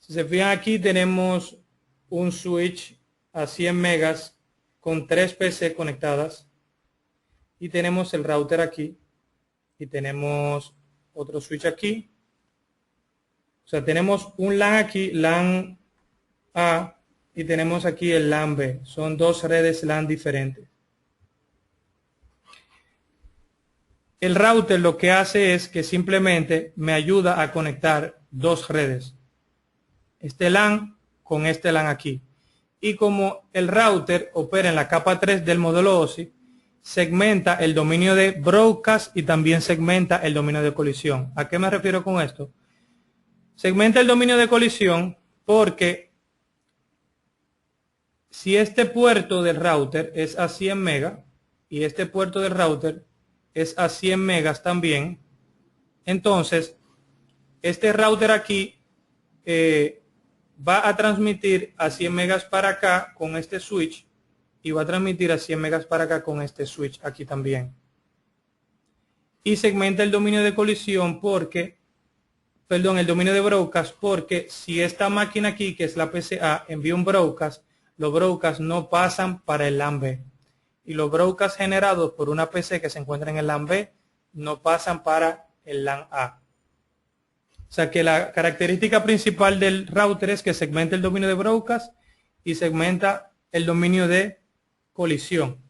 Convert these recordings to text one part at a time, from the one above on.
Si se fijan aquí tenemos un switch a 100 megas con 3 PC conectadas y tenemos el router aquí y tenemos otro switch aquí. O sea, tenemos un LAN aquí, LAN A, y tenemos aquí el LAN B. Son dos redes LAN diferentes. El router lo que hace es que simplemente me ayuda a conectar dos redes. Este LAN con este LAN aquí. Y como el router opera en la capa 3 del modelo OSI, segmenta el dominio de broadcast y también segmenta el dominio de colisión. ¿A qué me refiero con esto? Segmenta el dominio de colisión porque si este puerto del router es a 100 megas y este puerto del router es a 100 megas también, entonces este router aquí va a transmitir a 100 megas para acá con este switch y va a transmitir a 100 megas para acá con este switch aquí también. Y segmenta el dominio de colisión porque, perdón, el dominio de broadcast porque si esta máquina aquí, que es la PCA, envía un broadcast, los broadcasts no pasan para el LAN B. Y los broadcasts generados por una PC que se encuentra en el LAN B no pasan para el LAN A. O sea que la característica principal del router es que segmenta el dominio de broadcast y segmenta el dominio de colisión.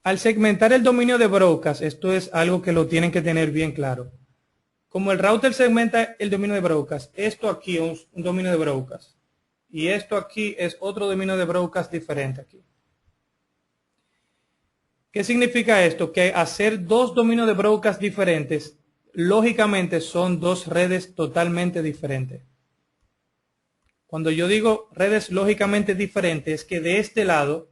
Al segmentar el dominio de broadcast, esto es algo que lo tienen que tener bien claro. Como el router segmenta el dominio de broadcast, esto aquí es un dominio de broadcast y esto aquí es otro dominio de broadcast diferente aquí. ¿Qué significa esto? Que hacer dos dominios de broadcast diferentes, lógicamente son dos redes totalmente diferentes. Cuando yo digo redes lógicamente diferentes, es que de este lado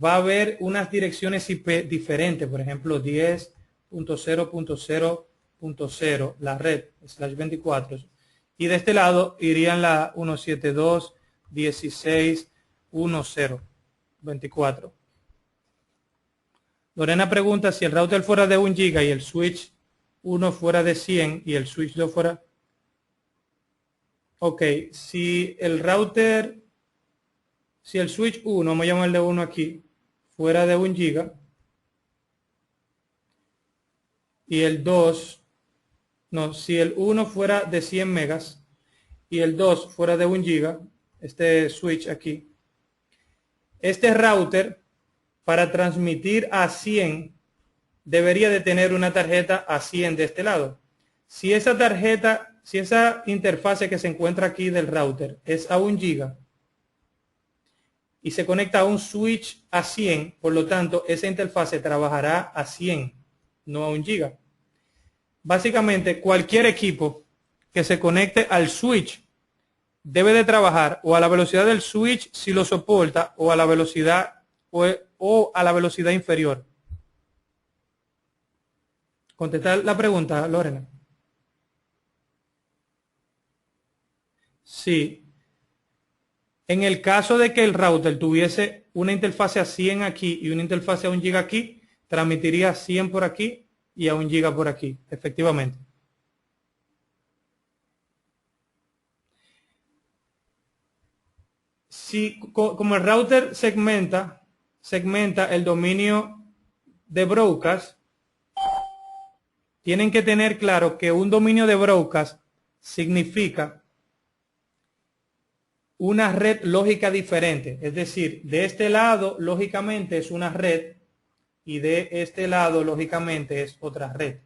va a haber unas direcciones IP diferentes, por ejemplo 10.0.0.0.0, la red /24, y de este lado irían la 172.16.10.24. Lorena pregunta si el router fuera de 1 giga y el switch 1 fuera de 100 y el switch 2 fuera... Ok, si el router, si el switch 1, vamos a llamarle 1 aquí, fuera de 1 giga y el 2, no, si el 1 fuera de 100 megas y el 2 fuera de 1 giga, este switch aquí, este router para transmitir a 100 debería de tener una tarjeta a 100 de este lado. Si esa tarjeta, si esa interfase que se encuentra aquí del router es a 1 giga y se conecta a un switch a 100, por lo tanto esa interfase trabajará a 100, no a 1 giga. Básicamente cualquier equipo que se conecte al switch debe de trabajar o a la velocidad del switch si lo soporta o a la velocidad o a la velocidad inferior. Contestar la pregunta, Lorena. Sí. En el caso de que el router tuviese una interfase a 100 aquí y una interfase a 1 giga aquí, transmitiría 100 por aquí y a 1 giga por aquí, efectivamente. Si, como el router segmenta el dominio de broadcast, tienen que tener claro que un dominio de broadcast significa una red lógica diferente. Es decir, de este lado, lógicamente, es una red y de este lado, lógicamente, es otra red.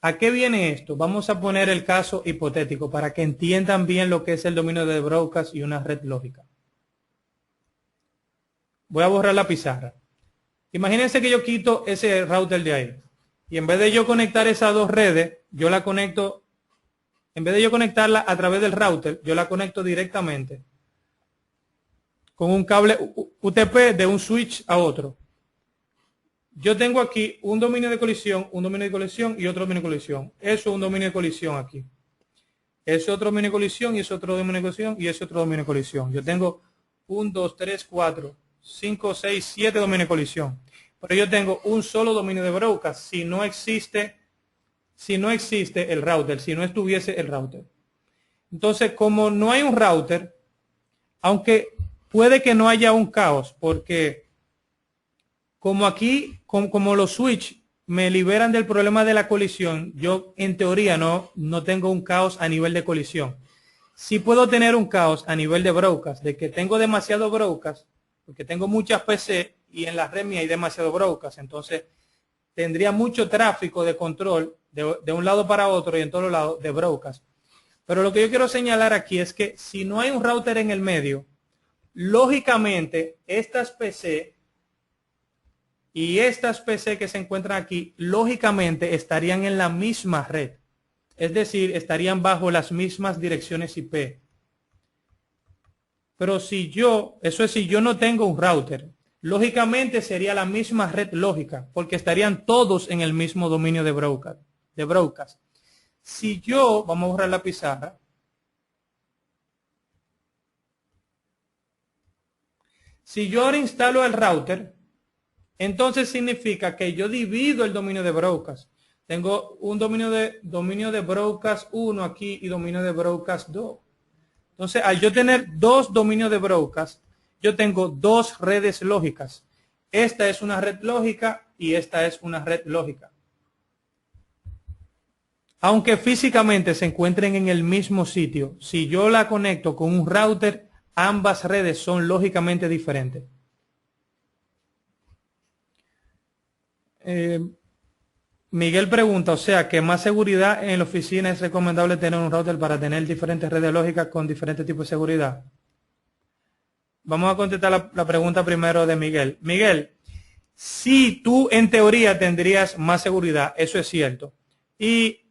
¿A qué viene esto? Vamos a poner el caso hipotético para que entiendan bien lo que es el dominio de broadcast y una red lógica. Voy a borrar la pizarra. Imagínense que yo quito ese router de ahí. Y en vez de yo conectar esas dos redes, yo la conecto, en vez de yo conectarla a través del router, yo la conecto directamente con un cable UTP de un switch a otro. Yo tengo aquí un dominio de colisión y otro dominio de colisión. Eso es un dominio de colisión aquí. Eso es otro dominio de colisión y eso es otro dominio de colisión y eso es otro dominio de colisión. Yo tengo 1, 2, 3, 4, 5, 6, 7 dominios de colisión. Pero yo tengo un solo dominio de broadcast. Si no existe si no existe el router, si no estuviese el router. Entonces, como no hay un router, aunque puede que no haya un caos, porque como aquí, como los switch me liberan del problema de la colisión, yo en teoría no tengo un caos a nivel de colisión. Sí puedo tener un caos a nivel de broadcast, de que tengo demasiado broadcast, porque tengo muchas PC y en la red mía hay demasiado broadcast, entonces tendría mucho tráfico de control de un lado para otro y en todos lados de broadcast. Pero lo que yo quiero señalar aquí es que si no hay un router en el medio, lógicamente estas PC y estas PC que se encuentran aquí, lógicamente estarían en la misma red. Es decir, estarían bajo las mismas direcciones IP. Pero si yo, eso es si yo no tengo un router, lógicamente sería la misma red lógica, porque estarían todos en el mismo dominio de broadcast. Si yo, vamos a borrar la pizarra. Si yo ahora instalo el router, entonces significa que yo divido el dominio de broadcast. Tengo un dominio de broadcast 1 aquí y dominio de broadcast 2. Entonces, al yo tener dos dominios de broadcast, yo tengo dos redes lógicas. Esta es una red lógica y esta es una red lógica. Aunque físicamente se encuentren en el mismo sitio, si yo la conecto con un router, ambas redes son lógicamente diferentes. Miguel pregunta, o sea, que más seguridad en la oficina es recomendable tener un router para tener diferentes redes lógicas con diferentes tipos de seguridad. Vamos a contestar la pregunta primero de Miguel. Miguel, si tú en teoría tendrías más seguridad, eso es cierto. Y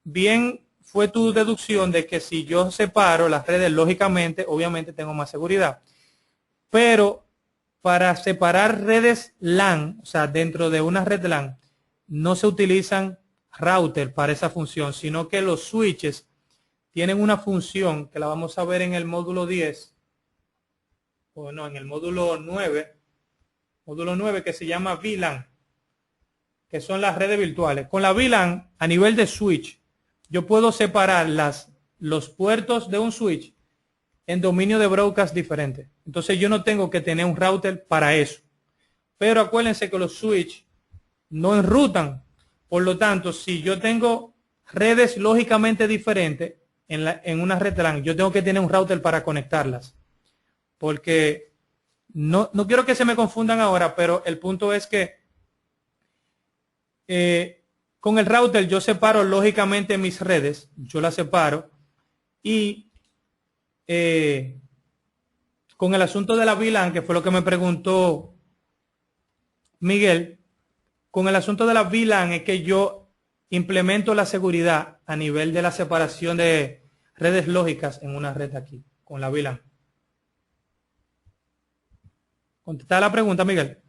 bien fue tu deducción de que si yo separo las redes, lógicamente, obviamente tengo más seguridad. Pero para separar redes LAN, o sea, dentro de una red LAN, no se utilizan router para esa función, sino que los switches tienen una función que la vamos a ver en el módulo 10, o no, en el módulo 9 que se llama VLAN, que son las redes virtuales. Con la VLAN, a nivel de switch, yo puedo separar los puertos de un switch en dominio de broadcast diferentes. Entonces yo no tengo que tener un router para eso. Pero acuérdense que los switch no enrutan. Por lo tanto, si yo tengo redes lógicamente diferentes en una red LAN, yo tengo que tener un router para conectarlas. Porque no quiero que se me confundan ahora, pero el punto es que con el router yo separo lógicamente mis redes, yo las separo y con el asunto de la VLAN, que fue lo que me preguntó Miguel, con el asunto de la VLAN es que yo implemento la seguridad a nivel de la separación de redes lógicas en una red aquí, con la VLAN. ¿Contestar la pregunta, Miguel?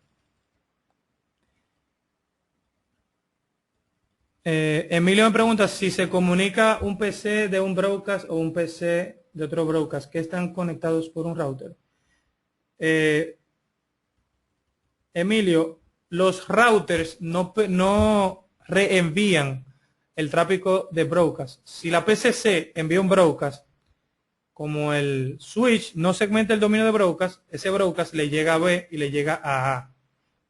Emilio me pregunta si se comunica un PC de un broadcast o un PC de otro broadcast que están conectados por un router. Emilio, los routers no reenvían el tráfico de broadcast. Si la PCC envía un broadcast, como el switch no segmenta el dominio de broadcast, ese broadcast le llega a B y le llega a A,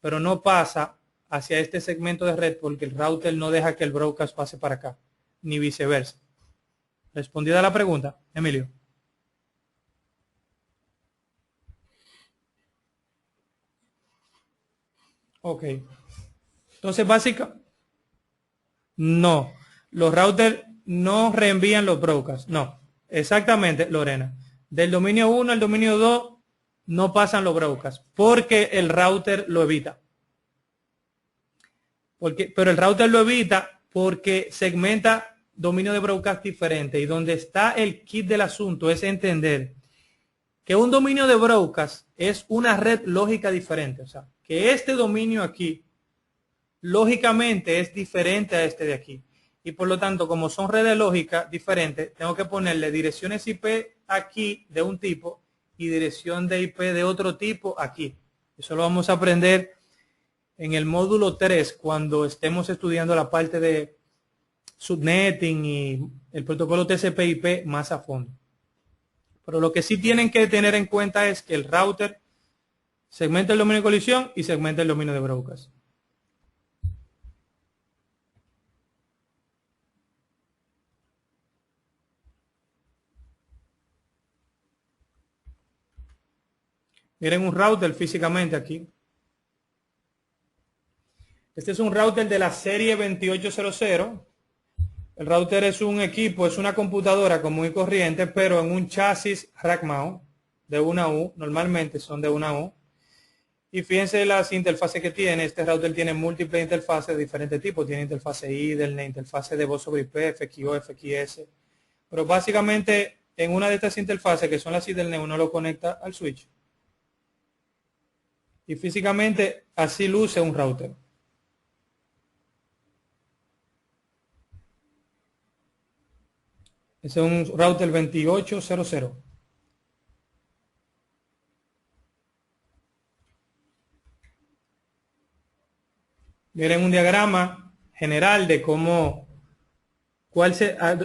pero no pasa hacia este segmento de red porque el router no deja que el broadcast pase para acá, ni viceversa. ¿Respondida la pregunta, Emilio? Ok. Entonces, básicamente, no. Los routers no reenvían los broadcasts. No. Exactamente, Lorena. Del dominio 1 al dominio 2 no pasan los broadcasts porque el router lo evita. Pero el router lo evita porque segmenta dominio de broadcast diferente. Y donde está el kit del asunto es entender que un dominio de broadcast es una red lógica diferente. O sea, que este dominio aquí, lógicamente es diferente a este de aquí. Y por lo tanto, como son redes lógicas diferentes, tengo que ponerle direcciones IP aquí de un tipo y dirección de IP de otro tipo aquí. Eso lo vamos a aprender en el módulo 3 cuando estemos estudiando la parte de subnetting y el protocolo TCP/IP más a fondo. Pero lo que sí tienen que tener en cuenta es que el router segmenta el dominio de colisión y segmenta el dominio de broadcast. Miren un router físicamente aquí. Este es un router de la serie 2800. El router es un equipo, es una computadora común y corriente, pero en un chasis rack mount de una U. Normalmente son de una U. Y fíjense las interfaces que tiene. Este router tiene múltiples interfaces de diferentes tipos. Tiene interfase Ethernet, interfase de voz sobre IP, FQO, FQS. Pero básicamente en una de estas interfaces, que son las Ethernet, uno lo conecta al switch. Y físicamente así luce un router. Ese es un router 2800. Miren un diagrama general de cómo,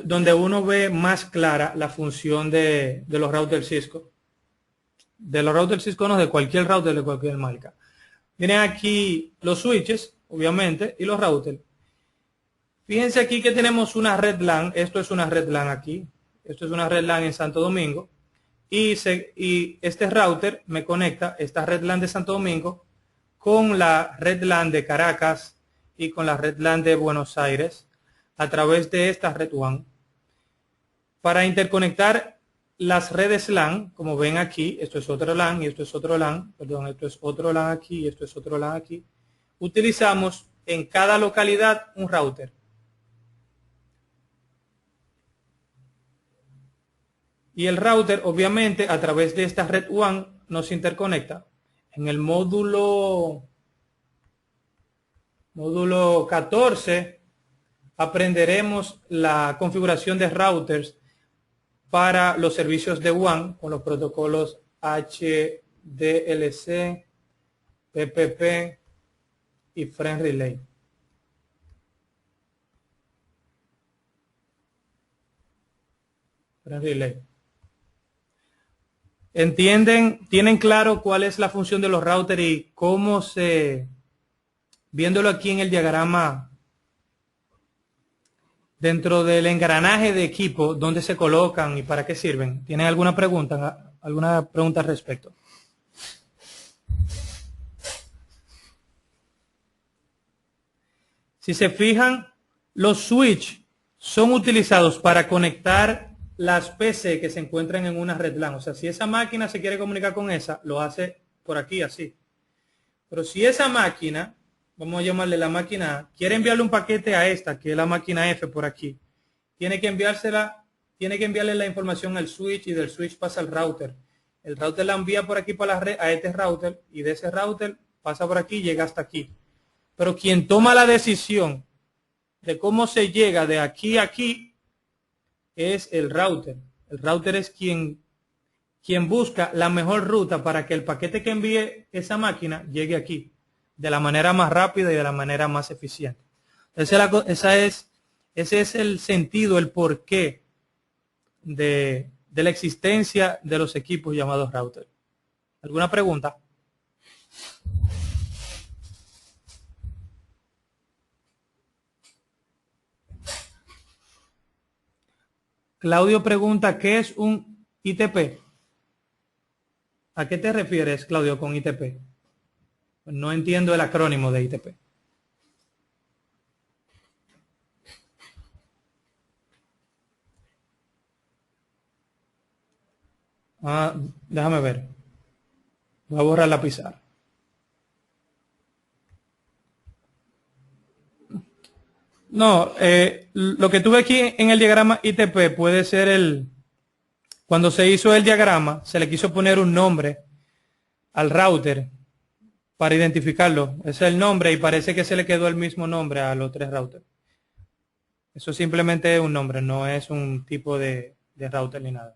donde uno ve más clara la función de los routers Cisco. De los routers Cisco, no, de cualquier router de cualquier marca. Miren aquí los switches, obviamente, y los routers. Fíjense aquí que tenemos una red LAN. Esto es una red LAN aquí. Esto es una red LAN en Santo Domingo. Y este router me conecta, esta red LAN de Santo Domingo, con la red LAN de Caracas y con la red LAN de Buenos Aires a través de esta red WAN. Para interconectar las redes LAN, como ven aquí, esto es otro LAN y esto es otro LAN, perdón, esto es otro LAN aquí y esto es otro LAN aquí, utilizamos en cada localidad un router. Y el router, obviamente, a través de esta red WAN nos interconecta. En el módulo 14 aprenderemos la configuración de routers para los servicios de WAN con los protocolos HDLC, PPP y Friend Relay. ¿Entienden? ¿Tienen claro cuál es la función de los routers y cómo viéndolo aquí en el diagrama, dentro del engranaje de equipo, dónde se colocan y para qué sirven? ¿Tienen alguna pregunta al respecto? Si se fijan, los switch son utilizados para conectar las PC que se encuentran en una red LAN. O sea, si esa máquina se quiere comunicar con esa, lo hace por aquí así. Pero si esa máquina, vamos a llamarle la máquina A, quiere enviarle un paquete a esta, que es la máquina F por aquí, tiene que enviarle la información al switch y del switch pasa al router. El router la envía por aquí para la red a este router y de ese router pasa por aquí y llega hasta aquí. Pero quien toma la decisión de cómo se llega de aquí a aquí es el router. El router es quien busca la mejor ruta para que el paquete que envíe esa máquina llegue aquí de la manera más rápida y de la manera más eficiente. Ese es el sentido, el porqué de la existencia de los equipos llamados router. ¿Alguna pregunta? Claudio pregunta, ¿qué es un ITP? ¿A qué te refieres, Claudio, con ITP? No entiendo el acrónimo de ITP. Déjame ver. Voy a borrar la pizarra. No, lo que tuve aquí en el diagrama ITP puede ser cuando se hizo el diagrama, se le quiso poner un nombre al router para identificarlo. Ese es el nombre y parece que se le quedó el mismo nombre a los tres routers. Eso simplemente es un nombre, no es un tipo de router ni nada.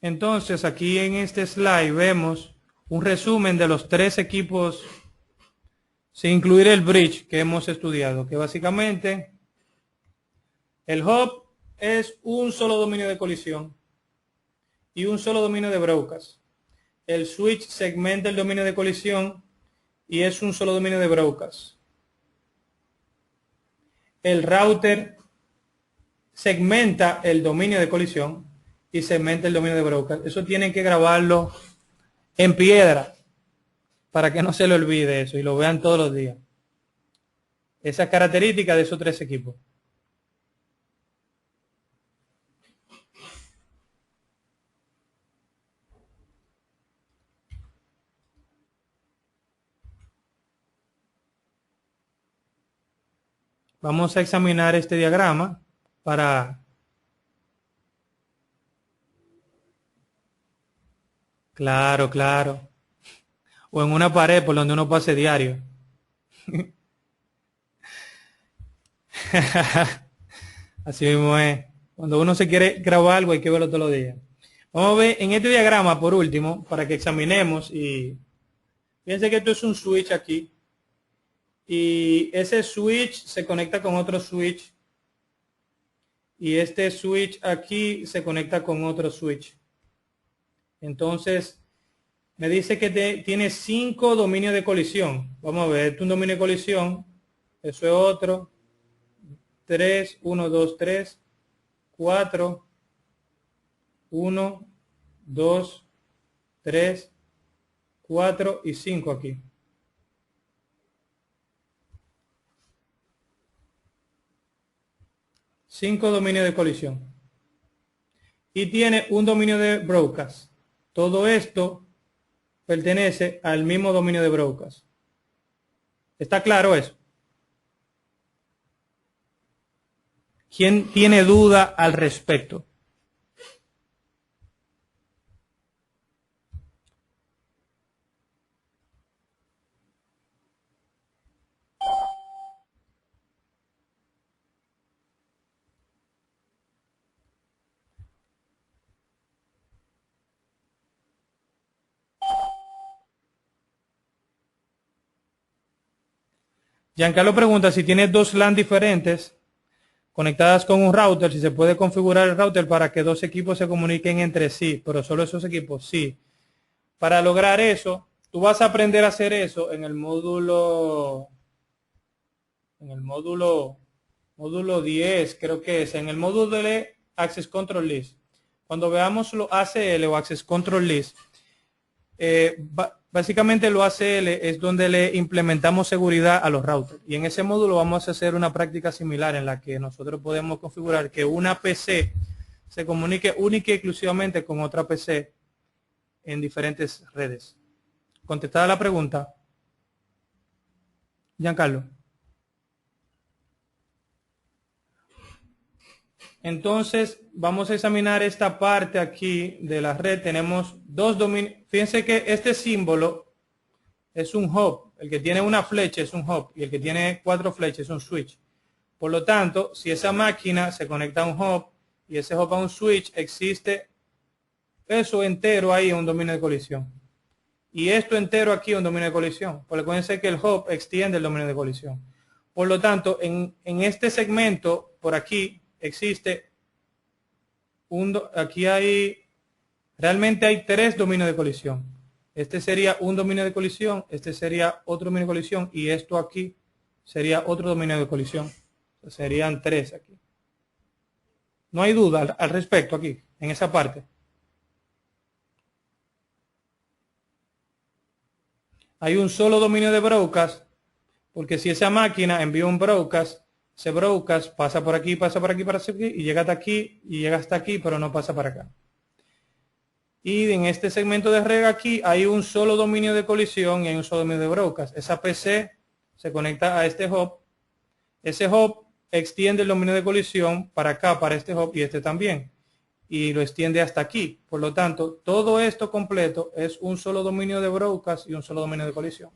Entonces, aquí en este slide vemos un resumen de los 3 equipos, sin incluir el bridge que hemos estudiado, que básicamente el hub es un solo dominio de colisión y un solo dominio de broadcast. El switch segmenta el dominio de colisión y es un solo dominio de broadcast. El router segmenta el dominio de colisión y segmenta el dominio de broadcast. Eso tienen que grabarlo en piedra para que no se le olvide eso y lo vean todos los días. Esa característica de esos 3 equipos. Vamos a examinar este diagrama para... Claro, claro. O en una pared por donde uno pase diario. Así mismo es. Cuando uno se quiere grabar algo hay que verlo todos los días. Vamos a ver en este diagrama, por último, para que examinemos. Y fíjense que esto es un switch aquí. Y ese switch se conecta con otro switch. Y este switch aquí se conecta con otro switch. Entonces, me dice que tiene 5 dominios de colisión. Vamos a ver, este es un dominio de colisión. Eso es otro. 3, 1, 2, 3, 4, 1, 2, 3, 4 y 5 aquí. Cinco dominios de colisión. Y tiene un dominio de broadcast. Todo esto pertenece al mismo dominio de broadcast. ¿Está claro eso? ¿Quién tiene duda al respecto? Giancarlo pregunta si tiene 2 LAN diferentes conectadas con un router, si se puede configurar el router para que 2 equipos se comuniquen entre sí, pero solo esos equipos, sí. Para lograr eso, tú vas a aprender a hacer eso en el módulo 10, creo que es, en el módulo de Access Control List. Cuando veamos lo ACL o Access Control List, básicamente lo ACL es donde le implementamos seguridad a los routers. Y en ese módulo vamos a hacer una práctica similar en la que nosotros podemos configurar que una PC se comunique única y exclusivamente con otra PC en diferentes redes. Contestada la pregunta, Giancarlo. Entonces, vamos a examinar esta parte aquí de la red. Tenemos 2 dominios. Fíjense que este símbolo es un hub. El que tiene una flecha es un hub y el que tiene 4 flechas es un switch. Por lo tanto, si esa máquina se conecta a un hub y ese hub a un switch, existe eso entero ahí, un dominio de colisión. Y esto entero aquí, un dominio de colisión. Pues recuerden que el hub extiende el dominio de colisión. Por lo tanto, en este segmento, por aquí, existe aquí realmente hay 3 dominios de colisión. Este sería un dominio de colisión, este sería otro dominio de colisión y esto aquí sería otro dominio de colisión. Serían 3 aquí. No hay duda al respecto aquí, en esa parte. Hay un solo dominio de broadcast, porque si esa máquina envía un broadcast, ese broadcast pasa por aquí, pasa por aquí, pasa por aquí, y llega hasta aquí, y llega hasta aquí, pero no pasa para acá. Y en este segmento de red aquí hay un solo dominio de colisión y hay un solo dominio de broadcast. Esa PC se conecta a este hub. Ese hub extiende el dominio de colisión para acá, para este hub y este también. Y lo extiende hasta aquí. Por lo tanto, todo esto completo es un solo dominio de broadcast y un solo dominio de colisión.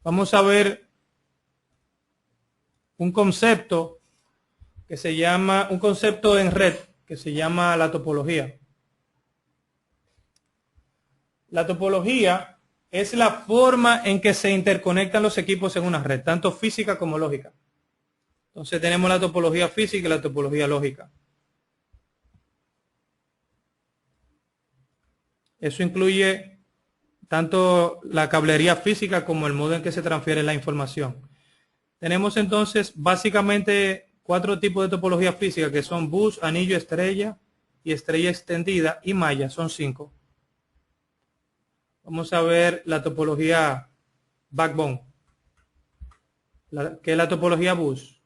Vamos a ver un concepto un concepto en red que se llama la topología. La topología es la forma en que se interconectan los equipos en una red, tanto física como lógica. Entonces tenemos la topología física y la topología lógica. Eso incluye tanto la cablería física como el modo en que se transfiere la información. Tenemos entonces básicamente 4 tipos de topología física, que son bus, anillo, estrella y estrella extendida, y malla, son 5. Vamos a ver la topología backbone, que es la topología bus.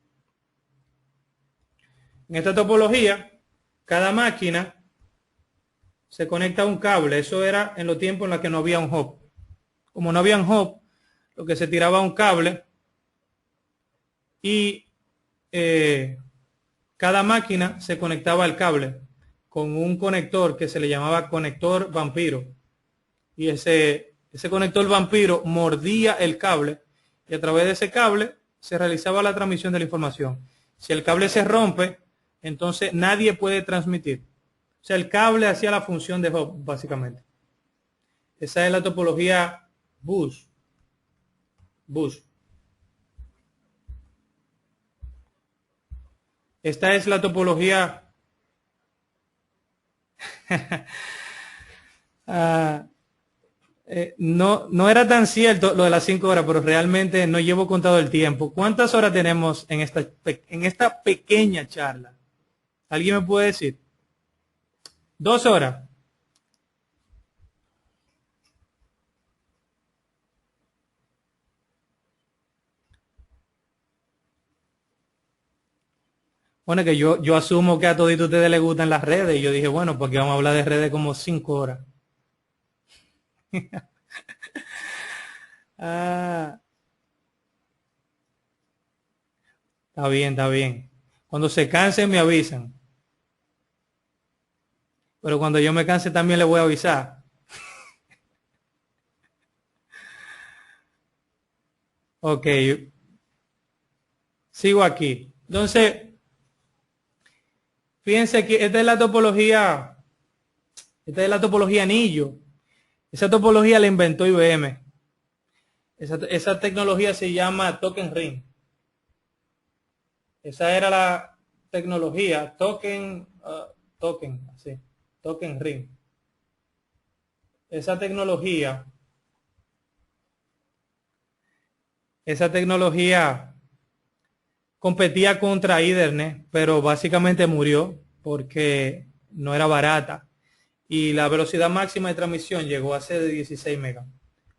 En esta topología, cada máquina se conecta a un cable. Eso era en los tiempos en los que no había un hub. Como no había un hub, lo que se tiraba un cable y cada máquina se conectaba al cable con un conector que se le llamaba conector vampiro. Y ese conector vampiro mordía el cable y a través de ese cable se realizaba la transmisión de la información. Si el cable se rompe, entonces nadie puede transmitir. O sea, el cable hacía la función de hub, básicamente. Esa es la topología bus. Esta es la topología no era tan cierto lo de las 5 horas, pero realmente no llevo contado el tiempo. ¿Cuántas horas tenemos en esta pequeña charla? ¿Alguien me puede decir? 2 horas. Bueno, que yo asumo que a todos ustedes les gustan las redes. Y yo dije, bueno, porque vamos a hablar de redes como 5 horas. Está bien, está bien. Cuando se cansen me avisan. Pero cuando yo me canse también les voy a avisar. Ok. Sigo aquí. Entonces, fíjense que esta es la topología anillo. Esa topología la inventó IBM. Esa tecnología se llama token ring. Esa era la tecnología token ring. Esa tecnología competía contra Ethernet, pero básicamente murió porque no era barata y la velocidad máxima de transmisión llegó a ser de 16 megas.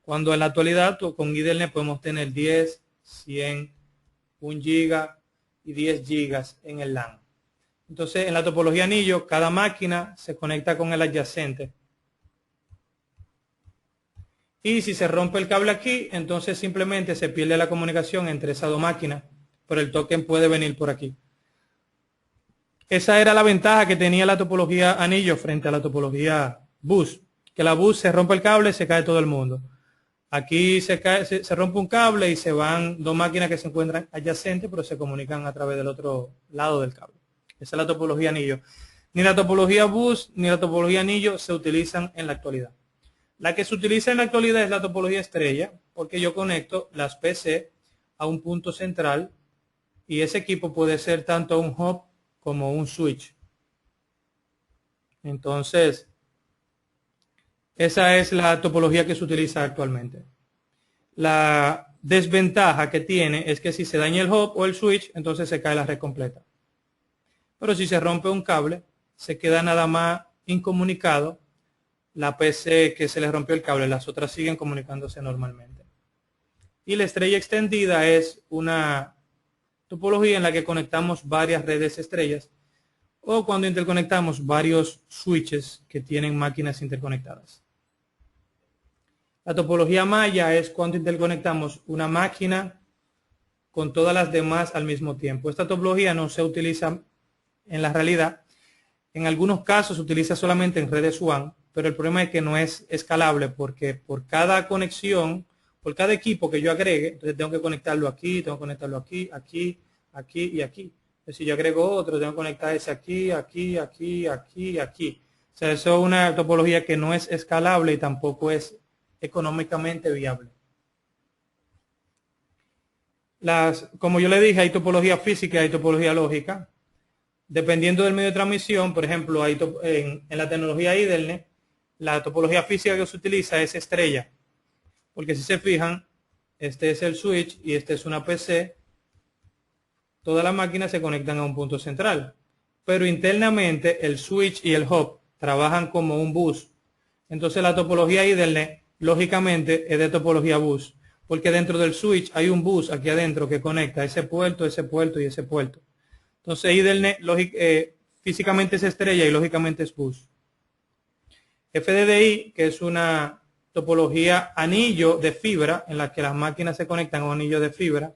Cuando en la actualidad con Ethernet podemos tener 10, 100, 1 giga y 10 gigas en el LAN. Entonces en la topología anillo cada máquina se conecta con el adyacente. Y si se rompe el cable aquí, entonces simplemente se pierde la comunicación entre esas 2 máquinas, pero el token puede venir por aquí. Esa era la ventaja que tenía la topología anillo frente a la topología bus, que la bus se rompe el cable y se cae todo el mundo. Aquí se rompe un cable y se van 2 máquinas que se encuentran adyacentes, pero se comunican a través del otro lado del cable. Esa es la topología anillo. Ni la topología bus ni la topología anillo se utilizan en la actualidad. La que se utiliza en la actualidad es la topología estrella, porque yo conecto las PC a un punto central y ese equipo puede ser tanto un hub como un switch. Entonces, esa es la topología que se utiliza actualmente. La desventaja que tiene es que si se daña el hub o el switch, entonces se cae la red completa. Pero si se rompe un cable, se queda nada más incomunicado la PC que se le rompió el cable, las otras siguen comunicándose normalmente. Y la estrella extendida es una topología en la que conectamos varias redes estrellas o cuando interconectamos varios switches que tienen máquinas interconectadas. La topología malla es cuando interconectamos una máquina con todas las demás al mismo tiempo. Esta topología no se utiliza en la realidad. En algunos casos se utiliza solamente en redes WAN, pero el problema es que no es escalable porque por cada conexión, por cada equipo que yo agregue, entonces tengo que conectarlo aquí, tengo que conectarlo aquí, aquí, aquí y aquí. Si yo agrego otro, tengo que conectar ese aquí, aquí, aquí, aquí y aquí. O sea, eso es una topología que no es escalable y tampoco es económicamente viable. Como yo le dije, hay topología física y hay topología lógica. Dependiendo del medio de transmisión, por ejemplo, en la tecnología Ethernet, la topología física que se utiliza es estrella. Porque si se fijan, este es el switch y este es una PC. Todas las máquinas se conectan a un punto central. Pero internamente el switch y el hub trabajan como un bus. Entonces la topología Ethernet, lógicamente, es de topología bus. Porque dentro del switch hay un bus aquí adentro que conecta ese puerto y ese puerto. Entonces Ethernet físicamente es estrella y lógicamente es bus. FDDI, que es una topología anillo de fibra, en la que las máquinas se conectan a un anillo de fibra.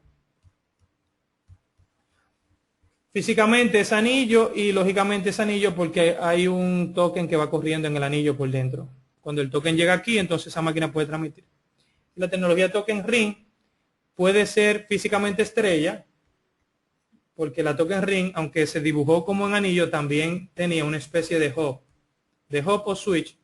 Físicamente es anillo y lógicamente es anillo porque hay un token que va corriendo en el anillo por dentro. Cuando el token llega aquí, entonces esa máquina puede transmitir. La tecnología token ring puede ser físicamente estrella, porque la token ring, aunque se dibujó como un anillo, también tenía una especie de hub o switch,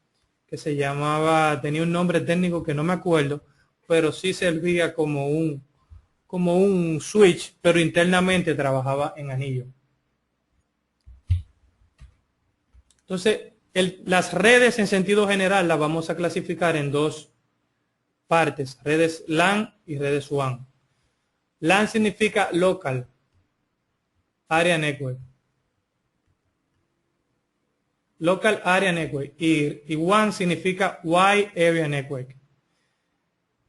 que se llamaba, tenía un nombre técnico que no me acuerdo, pero sí servía como un switch, pero internamente trabajaba en anillo. Entonces, las redes en sentido general las vamos a clasificar en dos partes, redes LAN y redes WAN. LAN significa local, area network. Local Area Network y WAN significa Wide Area Network.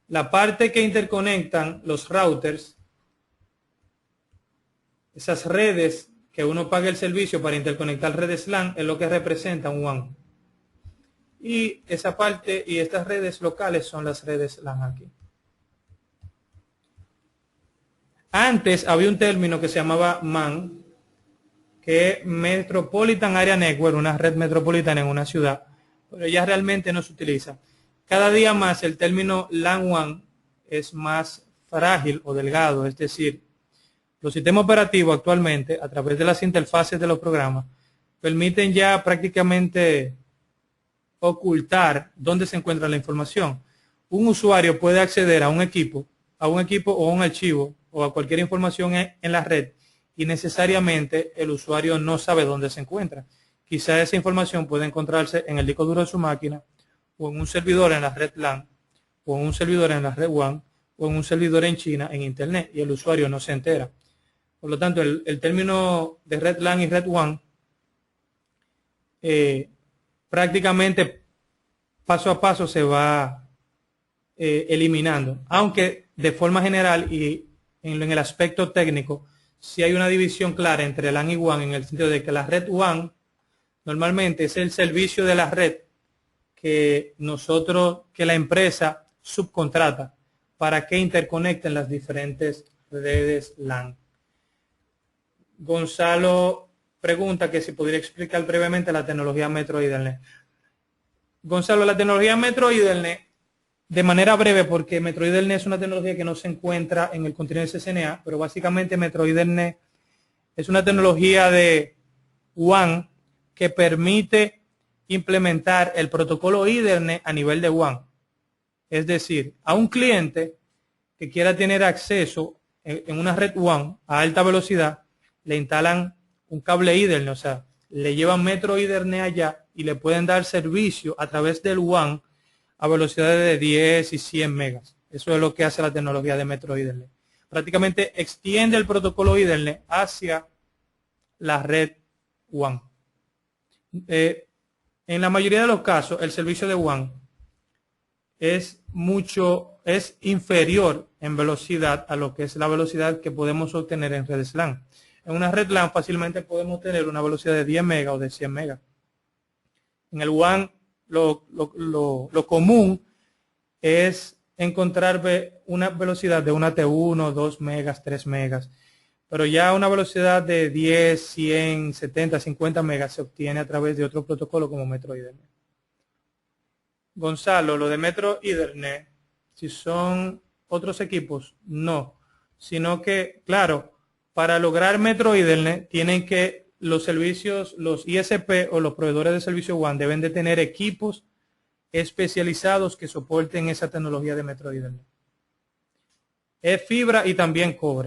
La parte que interconectan los routers, esas redes que uno paga el servicio para interconectar redes LAN, es lo que representa un WAN. Y esa parte y estas redes locales son las redes LAN aquí. Antes había un término que se llamaba MAN, que es Metropolitan Area Network, una red metropolitana en una ciudad, pero ya realmente no se utiliza. Cada día más el término LAN WAN es más frágil o delgado, es decir, los sistemas operativos actualmente, a través de las interfaces de los programas, permiten ya prácticamente ocultar dónde se encuentra la información. Un usuario puede acceder a un equipo o a un archivo o a cualquier información en la red y necesariamente el usuario no sabe dónde se encuentra. Quizá esa información puede encontrarse en el disco duro de su máquina o en un servidor en la red LAN o en un servidor en la red WAN o en un servidor en China en Internet y el usuario no se entera. Por lo tanto, el término de red LAN y red WAN prácticamente paso a paso se va eliminando, aunque de forma general y en el aspecto técnico sí hay una división clara entre LAN y WAN, en el sentido de que la red WAN normalmente es el servicio de la red que la empresa subcontrata para que interconecten las diferentes redes LAN. Gonzalo pregunta que si podría explicar brevemente la tecnología Metro Ethernet. Gonzalo, la tecnología Metro Ethernet, de manera breve, porque Metro Ethernet es una tecnología que no se encuentra en el continente CCNA, pero básicamente Metro Ethernet es una tecnología de WAN que permite implementar el protocolo Ethernet a nivel de WAN. Es decir, a un cliente que quiera tener acceso en una red WAN a alta velocidad, le instalan un cable Ethernet, o sea, le llevan Metro Ethernet allá y le pueden dar servicio a través del WAN a velocidades de 10 y 100 megas. Eso es lo que hace la tecnología de Metro Ethernet. Prácticamente extiende el protocolo Ethernet hacia la red WAN. En la mayoría de los casos, el servicio de WAN es inferior en velocidad a lo que es la velocidad que podemos obtener en redes LAN. En una red LAN fácilmente podemos tener una velocidad de 10 megas o de 100 megas. En el WAN lo común es encontrar una velocidad de una T1, 2 megas, 3 megas. Pero ya una velocidad de 10, 100, 70, 50 megas se obtiene a través de otro protocolo como Metro Ethernet. Gonzalo, lo de Metro Ethernet, si son otros equipos, no. Sino que, claro, para lograr Metro Ethernet tienen que los servicios, los ISP o los proveedores de servicio WAN deben de tener equipos especializados que soporten esa tecnología de Metro Ethernet. Es fibra y también cobre.